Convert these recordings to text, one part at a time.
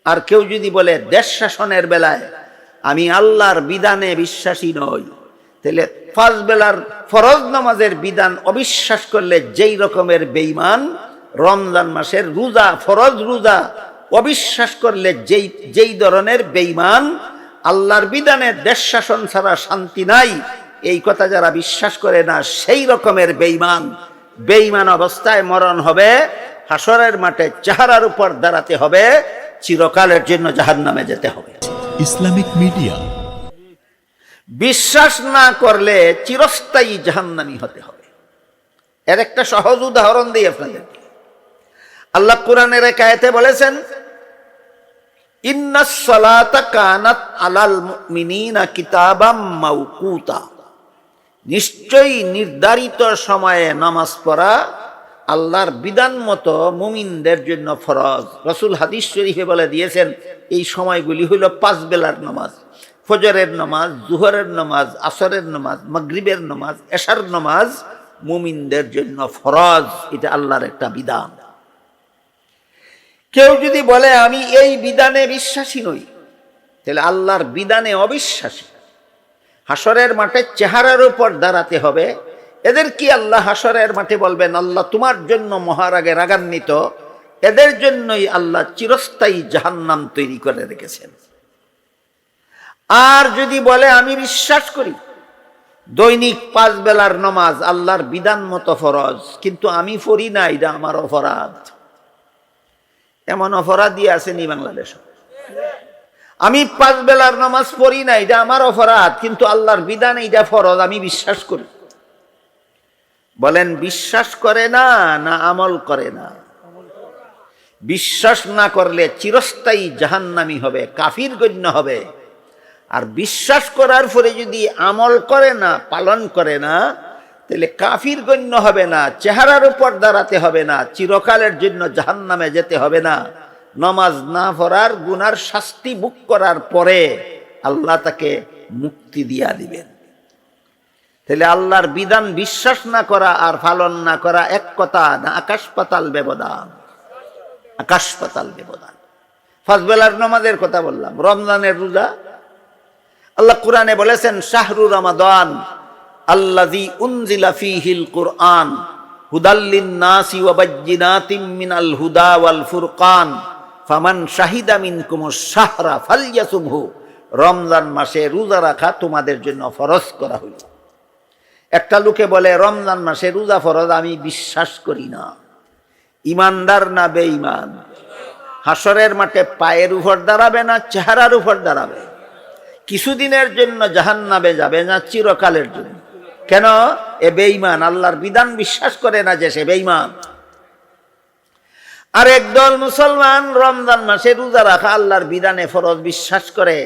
আর কেউ যদি বলে দেশ শাসনের বেলায় আমি আল্লাহর বিধানে বিশ্বাসী নই, তাহলে 5 বেলার ফরজ নামাজের বিধান অবিশ্বাস করলে যেই রকমের বেঈমান, রমজান মাসের রোজা, ফরজ রোজা অবিশ্বাস করলে যেই ধরনের বেঈমান, আল্লাহর বিধানে দেশ শাসন ছাড়া শান্তি নাই, এই কথা যারা বিশ্বাস করে না সেই রকমের বেঈমান। বেঈমান অবস্থায় মরণ হবে, হাসরের মাঠে চেহারার উপর দাঁড়াতে হবে, চিরকালের জন্য জাহান্নামে যেতে হবে। Islamic media. বিশ্বাস না করলে চিরস্থায়ী জাহান্নামী হতে হবে। এর একটা সহজ উদাহরণ দিই আপনাদেরকে। আল্লাহ কোরআনের এক আয়াতে বলেছেন, ইন্নাস সালাতা কানাত আলাল মুমিনিনা কিতাবাম মাওকুতা, নিশ্চয়ই নির্ধারিত সময়ে নামাজ পড়া আল্লাহর বিধান মতো মুমিনদের জন্য ফরজ। রাসূল হাদিস শরীফে বলে দিয়েছেন এই সময়গুলি হইল 5 বেলার নামাজ, ফজরের নামাজ, জোহরের নামাজ, আসরের নামাজ, মাগরিবের নামাজ, এশার নামাজ মুমিনদের জন্য ফরজ। এটা আল্লাহর একটা বিধান। কেউ যদি বলে আমি এই বিধানে বিশ্বাসী নই, তাহলে আল্লাহর বিধানে অবিশ্বাসী। হাসরের মাঠে চেহারার উপর দাঁড়াতে হবে। এদের কি আল্লাহ হাসরের মাঠে বলবেন আল্লাহ তোমার জন্য মহারাগে রাগান্বিত? এদের জন্যই আল্লাহ চিরস্থায়ী জাহান্নাম তৈরি করে রেখেছেন। আর যদি বলে আমি বিশ্বাস করি দৈনিক 5 বেলার নামাজ আল্লাহর বিধান মতো ফরজ, কিন্তু আমি পড়ি না, এটা আমার অপরাধ। এমন অপরাধী আছেনি বাংলাদেশে? আমি 5 বেলার নামাজ পড়ি না, এটা আমার অপরাধ, কিন্তু আল্লাহর বিধান এটা ফরজ, আমি বিশ্বাস করি। বলেন বিশ্বাস করে না না আমল করে না? বিশ্বাস না করলে চিরস্থায়ী জাহান্নামী হবে, কাফির গণ্য হবে। আর বিশ্বাস করার পরে যদি আমল করে না, পালন করে না, তাহলে কাফির গণ্য হবে না, চেহারার উপর দাঁড়াতে হবে না, চিরকালের জন্য জাহান্নামে যেতে হবে না। নামাজ না পড়ার গুনার শাস্তি ভোগ করার পরে আল্লাহ তাকে মুক্তি দিয়া দিবেন। তাহলে আল্লাহর বিধান বিশ্বাস না করা আর পালন না করা এক কথা না? আকাশ পাতাল ব্যবধান, আকাশ পাতাল ব্যবধান। 5 বেলার নামাজের কথা বললাম, রমজানের রোজা আল্লাহ কোরআনে বলেছেন শাহরু রমাদান আল্লাযী উনজিলা ফীহিল কুরআন হুদাল লিন-নাসি ওয়া বায়্যিনাতিম মিনাল হুদা ওয়াল ফুরকান ফামান শাহিদা মিনকুমুশ শাহরা ফালইয়াসুমহু। রমজান মাসে রোজা রাখা তোমাদের জন্য ফরজ করা হইল। একটা লোকে বলে রমজান মাসে রোজা ফরজ, আমি বিশ্বাস করি না। ইমানদার না বেঈমান? হাসরের মাঠে পায়ের উপর দাঁড়াবে না চেহারার উপর দাঁড়াবে? কিছুদিনের জন্য জাহান্নামে যাবে না চিরকালের জন্য? কেন? এ বেঈমান, আল্লাহর বিধান বিশ্বাস করে না যে সে বেঈমান। আর একদল মুসলমান রমজান মাসে রোজা রাখা আল্লাহর বিধানে ফরজ বিশ্বাস করে,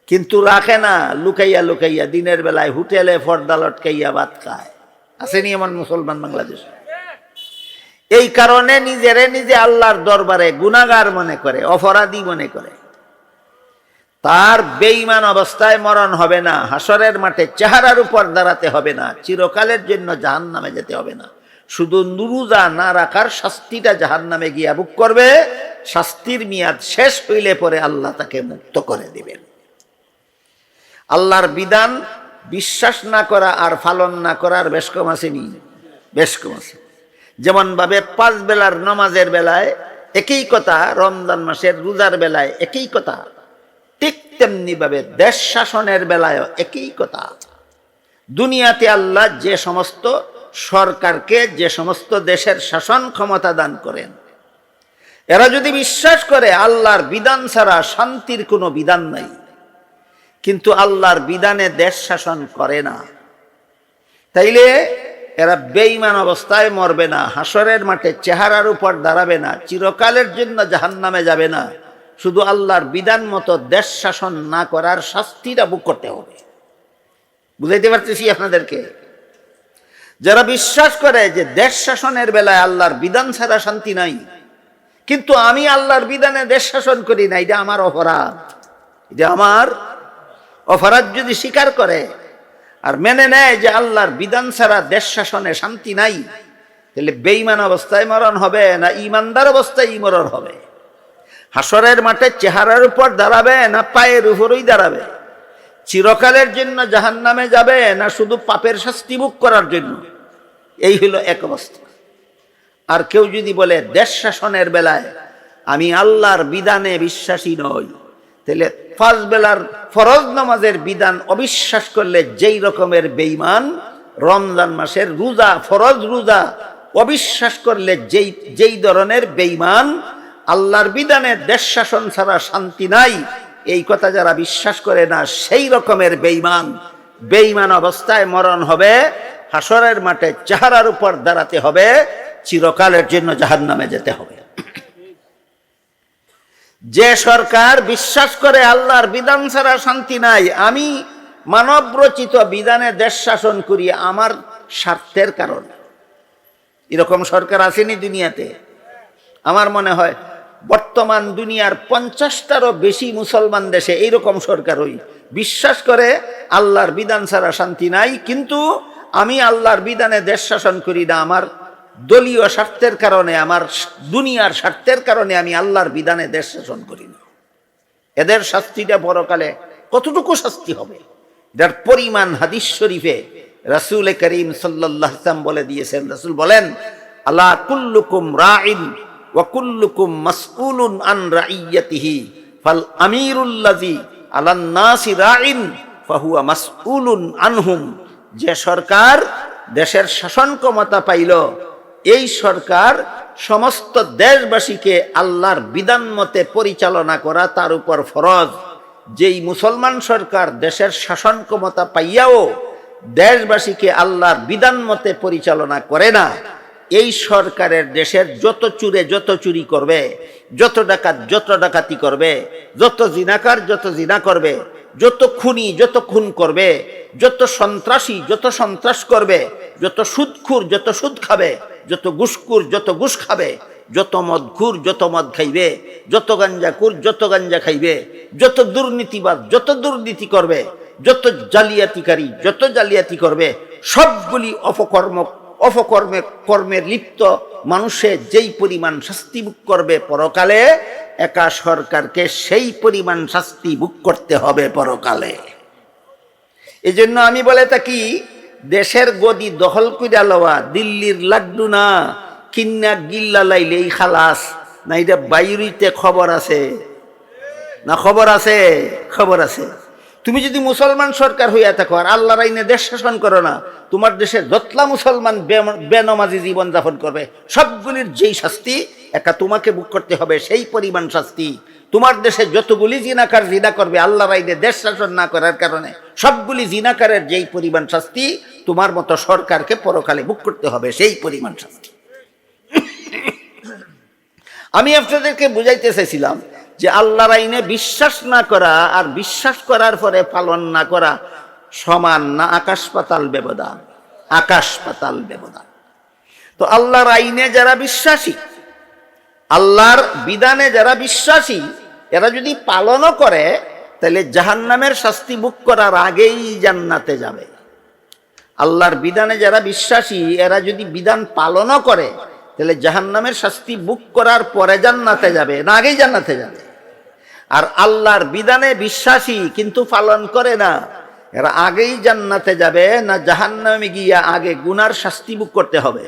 কিন্তু রাখে না, লুকাইয়া লুকাইয়া দিনের বেলায় হোটেলে পর্দা লটকাইয়া ভাত খায়। আসেনি এমন মুসলমান বাংলাদেশে? এই কারণে নিজেরে নিজে আল্লাহর দরবারে গুনাহগার মনে করে, অপরাধী মনে করে। তার বেঈমান অবস্থায় মরণ হবে না, হাসরের মাঠে চেহারার উপর দাঁড়াতে হবে না, চিরকালের জন্য জাহান্নামে যেতে হবে না। শুধু রোজা না রাখার শাস্তিটা জাহান্নামে গিয়া ভোগ করবে। শাস্তির মেয়াদ শেষ হইলে পরে আল্লাহ তাকে মুক্ত করে দিবেন। আল্লাহর বিধান বিশ্বাস না করা আর পালন না করার বেশ কম আসেনি? বেশ কম আছে। যেমন ভাবে 5 বেলার নামাজের বেলায় একই কথা, রমজান মাসের রোজার বেলায় একই কথা, ঠিক তেমনি ভাবে দেশ শাসনের বেলায়ও একই কথা। দুনিয়াতে আল্লাহ যে সমস্ত সরকারকে যে সমস্ত দেশের শাসন ক্ষমতা দান করেন, এরা যদি বিশ্বাস করে আল্লাহর বিধান ছাড়া শান্তির কোনো বিধান নাই, কিন্তু আল্লাহর বিধানে দেশ শাসন করে না, তাইলে এরা বেঈমান অবস্থায় মরবে না, হাসরের মাঠে চেহারার উপর দাঁড়াবে না, চিরকালের জন্য জাহান্নামে যাবে না। শুধু আল্লাহর বিধান মতো দেশ শাসন না করার শাস্তিটা ভোগ করতে হবে। বুঝাইতে পারতেছি আপনাদেরকে? যারা বিশ্বাস করে যে দেশ শাসনের বেলায় আল্লাহর বিধান ছাড়া শান্তি নাই, কিন্তু আমি আল্লাহর বিধানে দেশ শাসন করি না, এটা আমার অপরাধ, এটা আমার অপরাধ যদি স্বীকার করে আর মেনে নেয় যে আল্লাহর বিধান ছাড়া দেশ শাসনে শান্তি নাই, তাহলে বেঈমান অবস্থায় মরণ হবে না ইমানদার অবস্থায় মরণ হবে? হাসরের মাঠে চেহারার উপর দাঁড়াবে না পায়ের উপরই দাঁড়াবে? চিরকালের জন্য জাহান্নামে যাবে না শুধু পাপের শাস্তি ভোগ করার জন্য? এই হলো এক অবস্থা। আর কেউ যদি বলে দেশ শাসনের বেলায় আমি আল্লাহর বিধানে বিশ্বাসী নই, তাহলে 5 বেলার ফরজ নামাজের বিধান অবিশ্বাস করলে যেই রকমের বেঈমান, রমজান মাসের রোজা, ফরজ রোজা অবিশ্বাস করলে যেই ধরনের বেঈমান, আল্লাহর বিধানে দেশ শাসন ছাড়া শান্তি নাই, এই কথা যারা বিশ্বাস করে না সেই রকমের বেঈমান। বেঈমান অবস্থায় মরণ হবে, হাসরের মাঠে চেহারার উপর দাঁড়াতে হবে, চিরকালের জন্য জাহান্নামে যেতে হবে। যে সরকার বিশ্বাস করে আল্লাহর বিধান ছাড়া শান্তি নাই, আমি মানব রচিত বিধানে দেশ শাসন করি আমার স্বার্থের কারণে, এরকম সরকার আসেনি দুনিয়াতে? আমার মনে হয় বর্তমান দুনিয়ার 50টারও বেশি মুসলমান দেশে এইরকম সরকারই বিশ্বাস করে আল্লাহর বিধান ছাড়া শান্তি নাই, কিন্তু আমি আল্লাহর বিধানে দেশ শাসন করি না, আমার দলীয় স্বার্থের কারণে, আমার দুনিয়ার স্বার্থের কারণে আমি আল্লাহর বিধানে দেশ শাসন করি না। এদের শাস্তিটা পরকালে কতটুকু শাস্তি হবে, যার পরিমাণ হাদিস শরীফে রাসূল করিম সাল্লাল্লাহু আলাইহি ওয়াসাল্লাম বলে দিয়েছেন। রাসূল বলেন, আলা কুল্লুকুম রাইন ওয়া কুল্লুকুম মাসউলুন আন রাইয়াতিহি ফাল আমিরুল্লাযী আলান নাসি রাইন ফাহুয়া মাসউলুন আনহুম। যে সরকার দেশের শাসন ক্ষমতা পাইল, এই সরকার সমস্ত দেশবাসীকে আল্লাহর বিধান মতে পরিচালনা করা তার উপর ফরজ। যেই মুসলমান সরকার দেশের শাসন ক্ষমতা পাইয়াও দেশবাসীকে আল্লাহর বিধান মতে পরিচালনা করে না, এই সরকারের দেশের যত চুরে যত চুরি করবে, যত ডাকাত যত ডাকাতি করবে, যত জিনাকার যত জিনা করবে, যত খুনি যত খুন করবে, যত সন্ত্রাসী যত সন্ত্রাস করবে, যত সুদখোর যত সুদ খাবে, যত ঘুষখোর যত ঘুষ খাবে, যত মদখোর যত মদ খাইবে, যত গাঞ্জাখোর যত গাঞ্জা খাইবে, যত দুর্নীতিবাদ যত দুর্নীতি করবে, যত জালিয়াতিকারী যত জালিয়াতি করবে, সবগুলি কর্মে লিপ্ত মানুষে যেই পরিমাণ শাস্তি ভোগ করবে পরকালে, একা সরকারকে সেই পরিমাণ শাস্তি ভোগ করতে হবে পরকালে। এই জন্য আমি বলে থাকি, দেশের গদি দখল কইরা লওয়া দিল্লির লাড্ডু না, কিন্না গিল্লা লাইলেই খালাস না। এটা বাইরিতে খবর আছে না? খবর আছে, খবর আছে। তুমি যদি মুসলমান সরকার হইয়া থাকো আর আল্লাহর আইনে দেশ শাসন করো না, তোমার দেশে যতলা মুসলমান বেনমাজি জীবন যাপন করবে, সবগুলির যেই শাস্তি একা তোমাকে ভোগ করতে হবে সেই পরিমাণ শাস্তি। তোমার দেশে যতগুলি জিনাকার জিনা করবে আল্লাহর আইনে দেশ শাসন না করার কারণে, সবগুলি জিনাকারের যেই পরিমাণ শাস্তি তোমার মতো সরকারকে পরকালে ভোগ করতে হবে সেই পরিমাণ শাস্তি। আমি আপনাদেরকে বুঝাইতে চাইছিলাম যে আল্লাহর আইনে বিশ্বাস না করা আর বিশ্বাস করার পরে পালন না করা সমান না, আকাশ পাতাল ব্যবধান, আকাশ পাতাল ব্যবধান। তো আল্লাহর আইনে যারা বিশ্বাসী, আল্লাহর বিধানে যারা বিশ্বাসী, এরা যদি পালনও করে তাহলে জাহান্নামের শাস্তি ভোগ করার আগেই জান্নাতে যাবে। আল্লাহর বিধানে যারা বিশ্বাসী, এরা যদি বিধান পালনও করে তাহলে জাহান্নামের শাস্তি ভোগ করার পরে জান্নাতে যাবে না আগেই জান্নাতে যাবে। আর আল্লাহর বিধানে বিশ্বাসী কিন্তু পালন করে না, এরা আগেই জান্নাতে যাবে না জাহান্নামে গিয়া আগে গুনার শাস্তি ভোগ করতে হবে।